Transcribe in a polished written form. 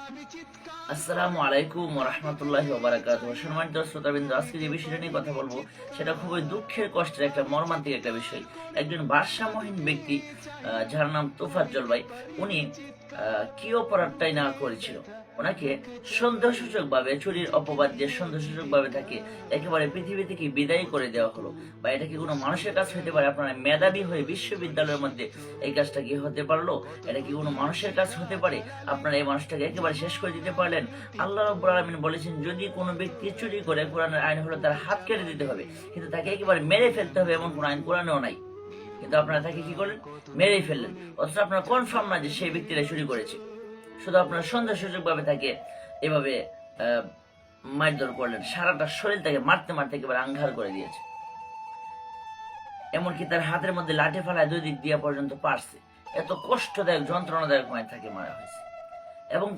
আসসালামু আলাইকুম ওয়া রাহমাতুল্লাহি ওয়া বারাকাতুহু। সম্মানিত শ্রোতাবৃন্দ, আজকে যে বিষয়টা নিয়ে কথা বলবো সেটা খুবই দুঃখের, কষ্টের, একটা মর্মান্তিক একটা বিষয়। একজন ভারসাম্যহীন ব্যক্তি, যার নাম তোফাজ্জল ভাই, উনি কি অপরাধটাই না করেছিল। ওনাকে সন্দেহসূচকভাবে, চুরির অপবাদ দিয়ে সন্দেহসূচকভাবে তাকে একেবারে পৃথিবী থেকে বিদায় করে দেওয়া হলো। বা এটা কি কোনো মানুষের কাজ হতে পারে? আপনারা মেধাবী হয়ে বিশ্ববিদ্যালয়ের মধ্যে এই কাজটা কি হতে পারলো? এটা কি কোনো মানুষের কাজ হতে পারে? আপনারা এই মানুষটাকে একেবারে শেষ করে দিতে পারলেন। আল্লাহ রাব্বুল আলামিন বলেছেন, যদি কোনো ব্যক্তি চুরি করে, কোরআনের আইন হলো তার হাত কেটে দিতে হবে, কিন্তু তাকে একেবারে মেরে ফেলতে হবে এমন কোনো আইন কোরআনেও নাই। কিন্তু আপনারা তাকে কি করলেন? মেরেই ফেললেন। অথচ আপনারা কনফার্ম না যে সেই ব্যক্তিরা চুরি করেছে। শুধু আপনারা সন্দেহসূচকভাবে তাকে এভাবে মারধর করলেন। সারাটা শরীর তাকে মারতে মারতে একেবারে আঙ্ঘার করে দিয়েছে। এমনকি তার হাতের মধ্যে লাঠি ফালায় 2 দিক দিয়া পর্যন্ত পারছে। এত কষ্টদায়ক, যন্ত্রণাদায়ক তাকে মারা হয়েছে। এবং